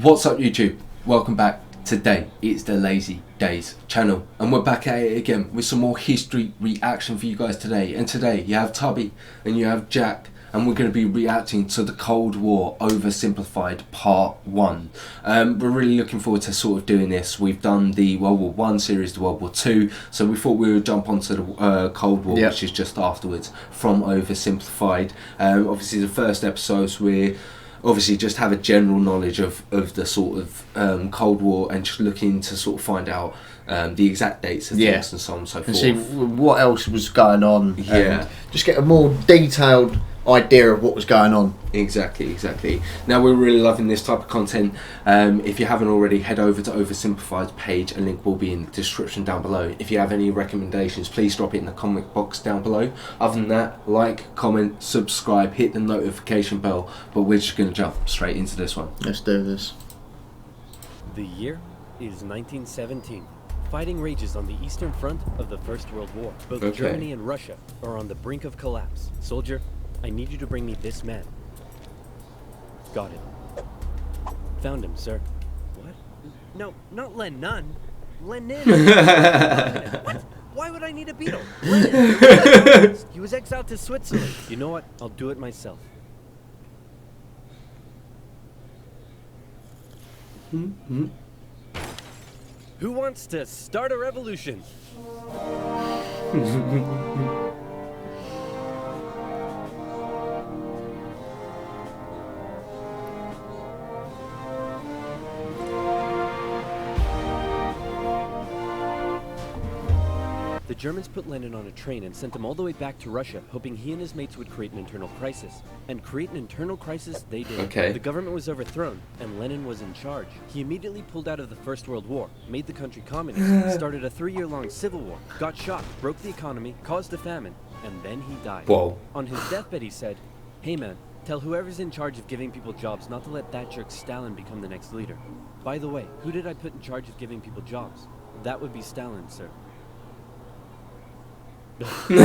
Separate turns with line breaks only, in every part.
What's up YouTube? Welcome back. Today it's the Lazy Daze Channel and we're back at it again with some more history reaction for you guys today. And today you have Tubby and you have Jack and we're going to be reacting to the Cold War Oversimplified Part 1. We're really looking forward to sort of doing this. We've done the World War 1 series, the World War 2, so we thought we would jump onto the Cold War, which is just afterwards from Oversimplified. Obviously the first episodes we're obviously just have a general knowledge of the sort of Cold War and just looking to sort of find out the exact dates of things and so on and so forth.
And see what else was going on.
Yeah.
Just get a more detailed idea of what was going on.
Exactly. Now we're really loving this type of content. If you haven't already, head over to Oversimplified's page. A link will be in the description down below. If you have any recommendations, please drop it in the comment box down below. Other than that, like, comment, subscribe, hit the notification bell. But we're just going to jump straight into this one.
Let's do this.
The year is 1917. Fighting rages on the Eastern Front of the First World War. Both Germany and Russia are on the brink of collapse. Soldier, I need you to bring me this man. Got it. Found him, sir. What? No, not Lennon. Lenin. Why would I need a beetle? Lenin. He was exiled to Switzerland. You know what? I'll do it myself. Who wants to start a revolution? The Germans put Lenin on a train and sent him all the way back to Russia, hoping he and his mates would create an internal crisis. And create an internal crisis they did. The government was overthrown, and Lenin was in charge. He immediately pulled out of the First World War, made the country communist, started a 3-year-long civil war, got shot, broke the economy, caused a famine, and then he died. On his deathbed he said, "Hey man, tell whoever's in charge of giving people jobs not to let that jerk Stalin become the next leader. By the way, who did I put in charge of giving people jobs? That would be Stalin, sir." Was in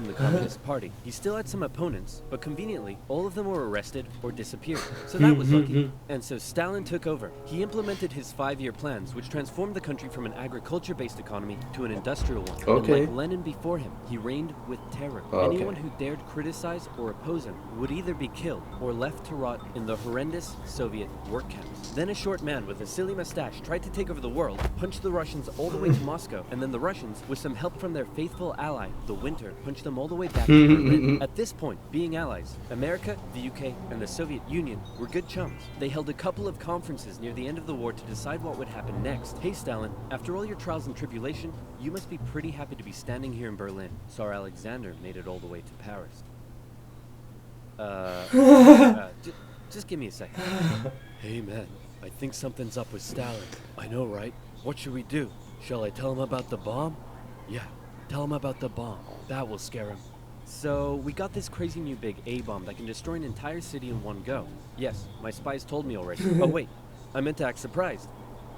the Communist Party. He still had some opponents, but conveniently, all of them were arrested or disappeared. So that was lucky. And so Stalin took over. He implemented his 5-year plans, which transformed the country from an agriculture-based economy to an industrial one. And like Lenin before him, he reigned with terror. Anyone who dared criticize or oppose him would either be killed or left to rot in the horrendous Soviet work camps. Then a short man with a silly mustache tried to take over the world, punched the Russians all the way to Moscow, and then the Russians, with some help from their faithful ally, the Winter, punched them all the way back to Berlin. At this point, being allies, America, the UK, and the Soviet Union were good chums. They held a couple of conferences near the end of the war to decide what would happen next. Hey Stalin, after all your trials and tribulation, you must be pretty happy to be standing here in Berlin. Tsar Alexander made it all the way to Paris. Just give me a second. Hey man, I think something's up with Stalin. I know, right? What should we do? Shall I tell him about the bomb? Yeah, tell him about the bomb. That will scare him. So, we got this crazy new big A-bomb that can destroy an entire city in one go. Yes, my spies told me already. Oh wait, I meant to act surprised.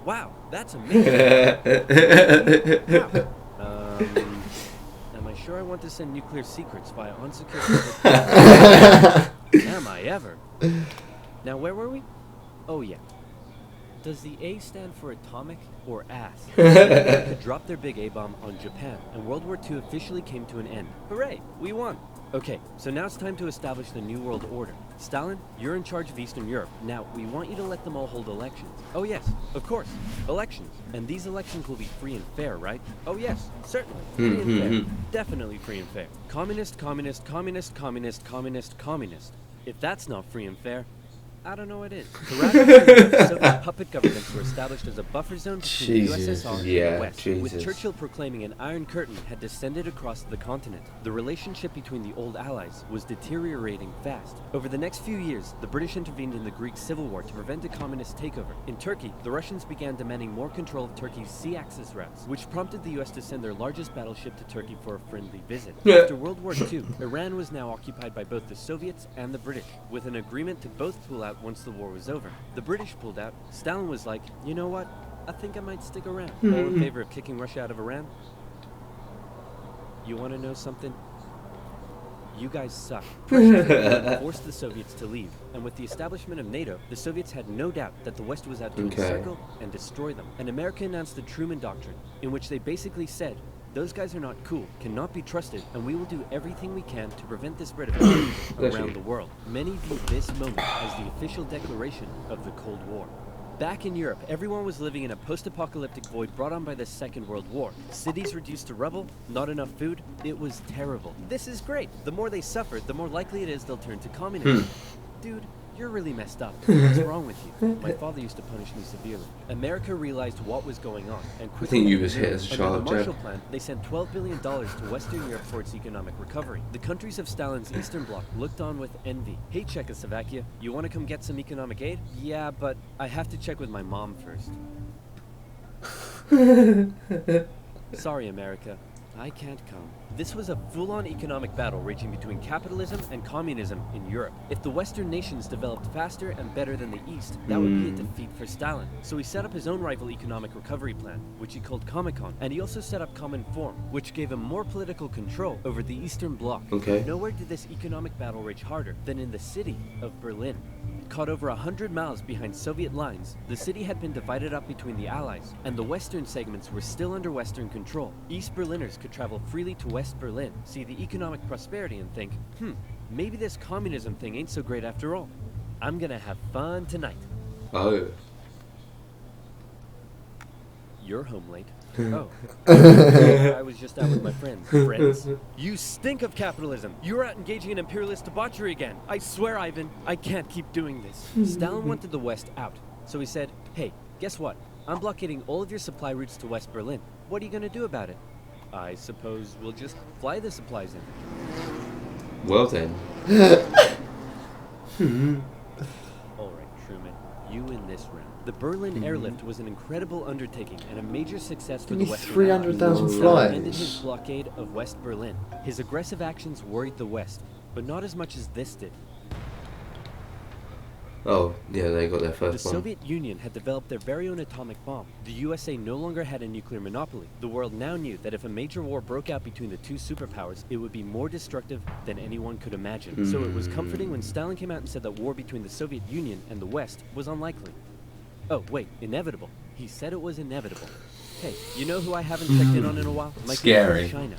Wow, that's amazing. Am I sure I want to send nuclear secrets via unsecure Am I ever? Now where were we? Oh yeah. Does the A stand for atomic or ass? They dropped their big A-bomb on Japan, and World War II officially came to an end. Hooray, we won! Okay, so now it's time to establish the New World Order. Stalin, you're in charge of Eastern Europe. Now, we want you to let them all hold elections. Oh yes, of course, elections. And these elections will be free and fair, right? Oh yes, certainly, free and fair. Definitely free and fair. Communist, communist, communist, communist, communist, communist. If that's not free and fair, I don't know what it is. The Soviet puppet governments were established as a buffer zone between the USSR and the West, with Churchill proclaiming an Iron Curtain had descended across the continent. The relationship between the old allies was deteriorating fast. Over the next few years, the British intervened in the Greek Civil War to prevent a communist takeover. In Turkey, the Russians began demanding more control of Turkey's sea access routes, which prompted the US to send their largest battleship to Turkey for a friendly visit. After World War II, Iran was now occupied by both the Soviets and the British, with an agreement to both pull out once the war was over. The British pulled out. Stalin was like, you know what? I think I might stick around. All in favor of kicking Russia out of Iran? You want to know something? you guys suck. Prussia forced the Soviets to leave, and with the establishment of NATO, the Soviets had no doubt that the West was out to encircle and destroy them. And America announced the Truman Doctrine, in which they basically said, those guys are not cool, cannot be trusted, and we will do everything we can to prevent the spread of terrorism around the world. Many view this moment as the official declaration of the Cold War. Back in Europe, everyone was living in a post-apocalyptic void brought on by the Second World War. Cities reduced to rubble, not enough food. It was terrible. This is great. The more they suffer, the more likely it is they'll turn to communism. Dude, you're really messed up. What's wrong with you? My father used to punish me severely. America realized what was going on and quickly.
I think you was hit as a child,
under the Marshall Plan, they sent $12 billion to Western Europe for its economic recovery. The countries of Stalin's Eastern Bloc looked on with envy. Hey, Czechoslovakia, you want to come get some economic aid? Yeah, but I have to check with my mom first. Sorry, America. I can't come. This was a full-on economic battle raging between capitalism and communism in Europe. If the Western nations developed faster and better than the East, that would be a defeat for Stalin. So he set up his own rival economic recovery plan, which he called Comecon, and he also set up Common Form, which gave him more political control over the Eastern Bloc. Nowhere did this economic battle rage harder than in the city of Berlin. Caught over 100 miles behind Soviet lines, the city had been divided up between the Allies, and the western segments were still under Western control. East Berliners could travel freely to West Berlin, see the economic prosperity and think, maybe this communism thing ain't so great after all. I'm gonna have fun tonight.
Oh.
You're home late. Oh. I was just out with my friends. Friends? You stink of capitalism. You're out engaging in imperialist debauchery again. I swear, Ivan, I can't keep doing this. Stalin wanted the West out. So he said, hey, guess what? I'm blockading all of your supply routes to West Berlin. What are you going to do about it? I suppose we'll just fly the supplies in.
Well then.
All right, Truman. You win this round. The Berlin airlift was an incredible undertaking and a major success for the Western
300,000
Stalin ended
flights.
his blockade of West Berlin. His aggressive actions worried the West, but not as much as this did.
Oh, yeah, they got their
The
first one.
Soviet Union had developed their very own atomic bomb. The USA no longer had a nuclear monopoly. The world now knew that if a major war broke out between the two superpowers, it would be more destructive than anyone could imagine. So it was comforting when Stalin came out and said that war between the Soviet Union and the West was unlikely. Oh, wait, inevitable. He said it was inevitable. Hey, you know who I haven't checked in on in a while? My good
Scary.
friend China.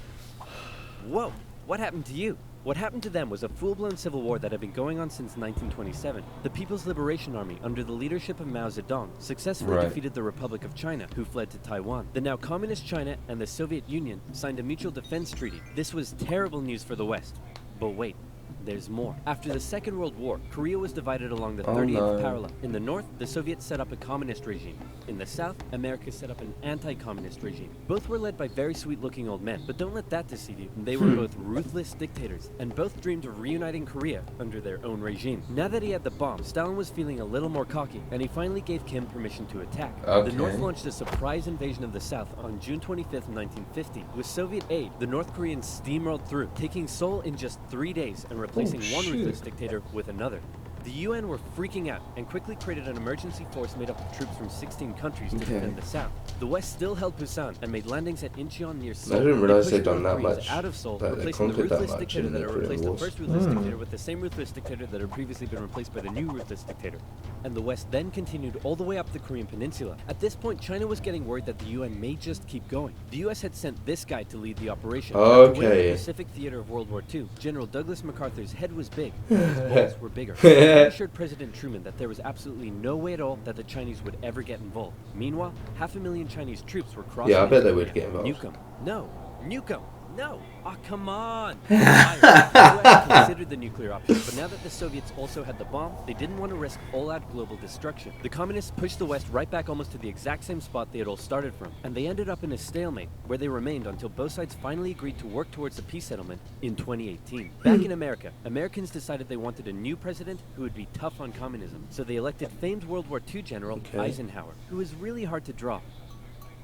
Whoa, what happened to you? What happened to them was a full-blown civil war that had been going on since 1927. The People's Liberation Army, under the leadership of Mao Zedong, successfully defeated the Republic of China, who fled to Taiwan. The now communist China and the Soviet Union signed a mutual defense treaty. This was terrible news for the West. But wait. There's more. After the Second World War, Korea was divided along the 30th parallel. In the north, the Soviets set up a communist regime. In the south, America set up an anti-communist regime. Both were led by very sweet-looking old men, but don't let that deceive you. They were both ruthless dictators, and both dreamed of reuniting Korea under their own regime. Now that he had the bomb, Stalin was feeling a little more cocky, and he finally gave Kim permission to attack. The North launched a surprise invasion of the South on June 25th, 1950. With Soviet aid, the North Koreans steamrolled through, taking Seoul in just 3 days and replacing one ruthless dictator with another. The UN were freaking out and quickly created an emergency force made up of troops from 16 countries to defend the South. The West still held Busan and made landings at Incheon near Seoul.
I didn't realize
They
they'd
pushed
done that
North Koreans
much.
out of Seoul,
Like, they
replacing the
conquered that
ruthless
much
dictator
and
that
they
had
put it in
replaced the
war.
first ruthless dictator with the same ruthless dictator that had previously been replaced by the new ruthless dictator. And the West then continued all the way up the Korean peninsula. At this point, China was getting worried that the UN may just keep going. The US had sent this guy to lead the operation. After winning the Pacific theater of World War II, General Douglas MacArthur's head was big, and his balls were bigger. He assured President Truman that there was absolutely no way at all that the Chinese would ever get involved. Meanwhile, 500,000 Chinese troops were crossing.
Yeah, I bet they
Korea.
would get involved.
Nuke 'em. No. Nuke 'em. No! Oh, come on! The US considered the nuclear option, but now that the Soviets also had the bomb, they didn't want to risk all-out global destruction. The communists pushed the West right back almost to the exact same spot they had all started from, and they ended up in a stalemate, where they remained until both sides finally agreed to work towards a peace settlement in 2018. Back in America, Americans decided they wanted a new president who would be tough on communism, so they elected famed World War II General Eisenhower, who was really hard to draw.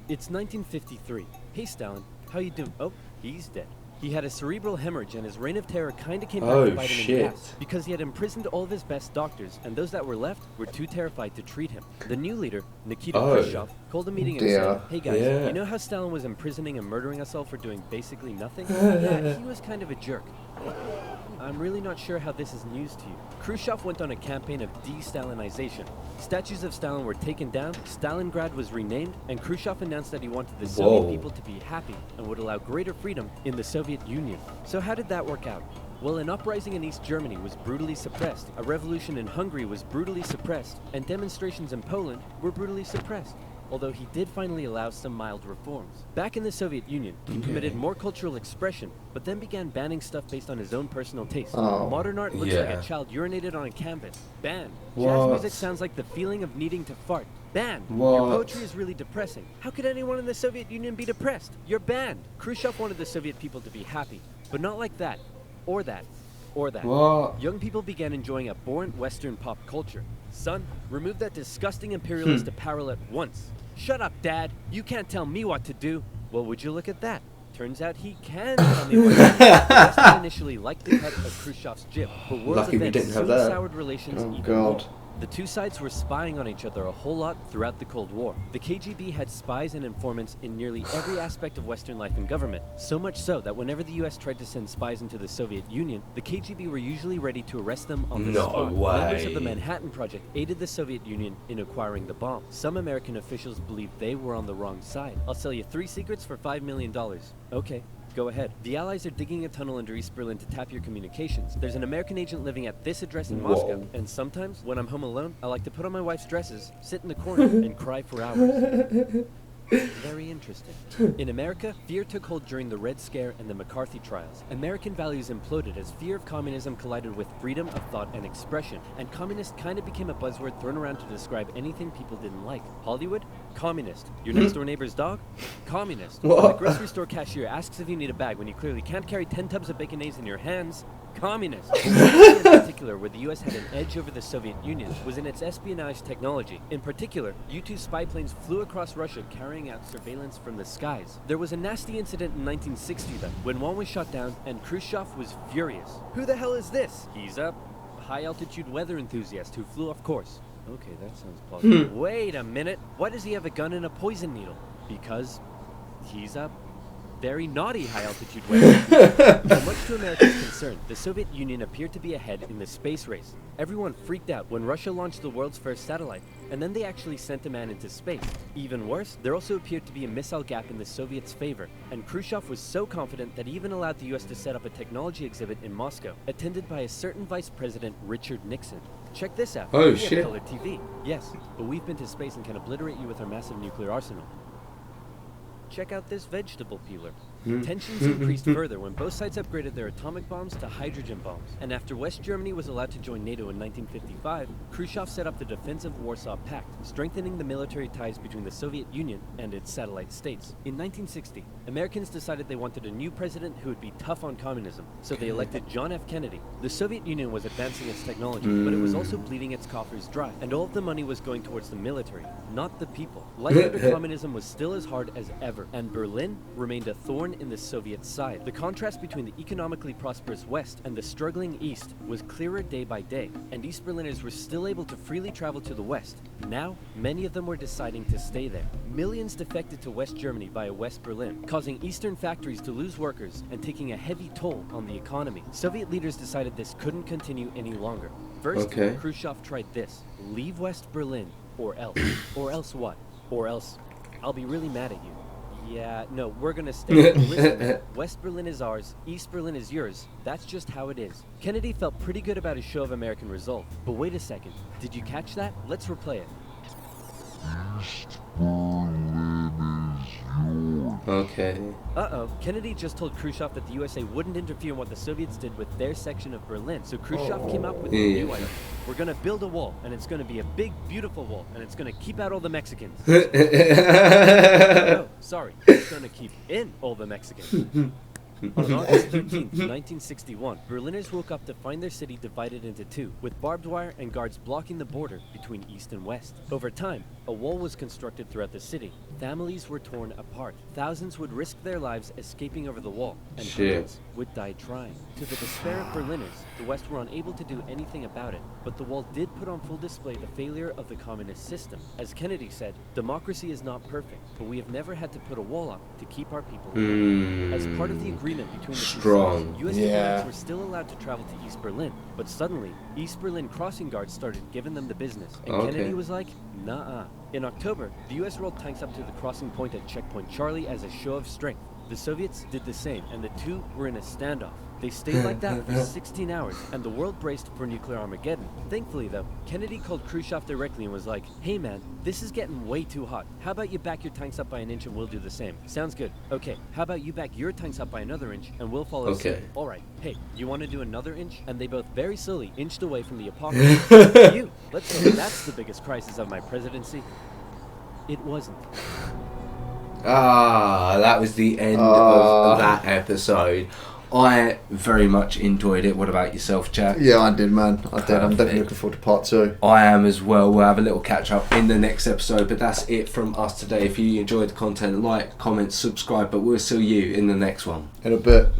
It's 1953. Hey, Stalin, how you doing? Oh, he's dead. He had a cerebral hemorrhage and his reign of terror kinda came back to bite him in the ass. Because he had imprisoned all of his best doctors, and those that were left were too terrified to treat him. The new leader, Nikita Khrushchev, called a meeting and said, hey guys, you know how Stalin was imprisoning and murdering us all for doing basically nothing? Yeah, he was kind of a jerk. I'm really not sure how this is news to you. Khrushchev went on a campaign of de-Stalinization. Statues of Stalin were taken down, Stalingrad was renamed, and Khrushchev announced that he wanted the Soviet people to be happy and would allow greater freedom in the Soviet Union. So how did that work out? Well, an uprising in East Germany was brutally suppressed, a revolution in Hungary was brutally suppressed, and demonstrations in Poland were brutally suppressed. Although he did finally allow some mild reforms. Back in the Soviet Union, he permitted more cultural expression, but then began banning stuff based on his own personal taste. Modern art looks like a child urinated on a canvas. Banned. Jazz music sounds like the feeling of needing to fart. Banned. Your poetry is really depressing. How could anyone in the Soviet Union be depressed? You're banned. Khrushchev wanted the Soviet people to be happy, but not like that, or that, or that. Young people began enjoying abhorrent Western pop culture. Son, remove that disgusting imperialist apparel at once. Shut up, Dad. You can't tell me what to do. Well, would you look at that? Turns out he can tell me what to do. Western initially liked the cut of Khrushchev's jib, but world events soon soured relations even more. The two sides were spying on each other a whole lot throughout the Cold War. The KGB had spies and informants in nearly every aspect of Western life and government, so much so that whenever the US tried to send spies into the Soviet Union, the KGB were usually ready to arrest them on the spot. Members of the Manhattan Project aided the Soviet Union in acquiring the bomb. Some American officials believed they were on the wrong side. I'll sell you 3 secrets for $5 million. Okay. Go ahead. The Allies are digging a tunnel under East Berlin to tap your communications. There's an American agent living at this address in Moscow, and sometimes, when I'm home alone, I like to put on my wife's dresses, sit in the corner, and cry for hours. Very interesting. In America, fear took hold during the Red Scare and the McCarthy trials. American values imploded as fear of communism collided with freedom of thought and expression, and communist kind of became a buzzword thrown around to describe anything people didn't like. Hollywood? Communist. Your next door neighbor's dog? Communist. When the grocery store cashier asks if you need a bag when you clearly can't carry 10 tubs of Baconaise in your hands? Communist. In particular, where the US had an edge over the Soviet Union was in its espionage technology. In particular, U-2 spy planes flew across Russia carrying out surveillance from the skies. There was a nasty incident in 1960 then, when one was shot down and Khrushchev was furious. Who the hell is this? He's a high-altitude weather enthusiast who flew off course. Okay, that sounds plausible. Wait a minute. Why does he have a gun and a poison needle? Because he's a very naughty high-altitude weather. Much to America's concern, the Soviet Union appeared to be ahead in the space race. Everyone freaked out when Russia launched the world's first satellite, and then they actually sent a man into space. Even worse, there also appeared to be a missile gap in the Soviets' favor, and Khrushchev was so confident that he even allowed the US to set up a technology exhibit in Moscow, attended by a certain Vice President Richard Nixon. Check this out.
Oh,
we
shit.
have color TV. Yes, but we've been to space and can obliterate you with our massive nuclear arsenal. Check out this vegetable peeler. Tensions increased further when both sides upgraded their atomic bombs to hydrogen bombs. And after West Germany was allowed to join NATO in 1955, Khrushchev set up the defensive Warsaw Pact, strengthening the military ties between the Soviet Union and its satellite states. In 1960, Americans decided they wanted a new president who would be tough on communism, so they elected John F. Kennedy. The Soviet Union was advancing its technology, but it was also bleeding its coffers dry, and all of the money was going towards the military, not the people. Life under communism was still as hard as ever, and Berlin remained a thorn in the Soviet side. The contrast between the economically prosperous West and the struggling East was clearer day by day, and East Berliners were still able to freely travel to the West. Now, many of them were deciding to stay there. Millions defected to West Germany via West Berlin, causing Eastern factories to lose workers and taking a heavy toll on the economy. Soviet leaders decided this couldn't continue any longer. First, Khrushchev tried this: leave West Berlin, or else. Or else what? Or else I'll be really mad at you. Yeah, no, we're gonna stay. Listen, West Berlin is ours, East Berlin is yours. That's just how it is. Kennedy felt pretty good about his show of American resolve. But wait a second, did you catch that? Let's replay it.
Okay.
Uh-oh, Kennedy just told Khrushchev that the USA wouldn't interfere in what the Soviets did with their section of Berlin. So Khrushchev came up with a new idea. We're gonna build a wall, and it's gonna be a big, beautiful wall, and it's gonna keep out all the Mexicans. No, sorry, it's gonna keep in all the Mexicans. On August 13, 1961, Berliners woke up to find their city divided into two, with barbed wire and guards blocking the border between East and West. Over time, a wall was constructed throughout the city. Families were torn apart. Thousands would risk their lives escaping over the wall, and hundreds would die trying. To the despair of Berliners, the West were unable to do anything about it, but the wall did put on full display the failure of the communist system. As Kennedy said, democracy is not perfect, but we have never had to put a wall up to keep our people alive. As part of the agreement agreement between the two
Strong.
sides, U.S.
Yeah.
diplomats were still allowed to travel to East Berlin, but suddenly, East Berlin crossing guards started giving them the business, and
Okay.
Kennedy was like, nah. In October, the U.S. rolled tanks up to the crossing point at Checkpoint Charlie as a show of strength. The Soviets did the same, and the two were in a standoff. They stayed like that for 16 hours, and the world braced for nuclear Armageddon. Thankfully, though, Kennedy called Khrushchev directly and was like, hey man, this is getting way too hot. How about you back your tanks up by an inch and we'll do the same? Sounds good. Okay, how about you back your tanks up by another inch and we'll follow
Okay.
suit? Alright, hey, you want to do another inch? And they both very slowly inched away from the apocalypse. You, let's hope that's the biggest crisis of my presidency. It wasn't.
That was the end of that episode. I very much enjoyed it. What about yourself, Jack?
Yeah, I did, man. I did. I'm definitely
Perfect.
looking forward to part 2.
I am as well. We'll have a little catch up in the next episode, but that's it from us today. If you enjoyed the content, like, comment, subscribe, but we'll see you in the next one.
In a bit.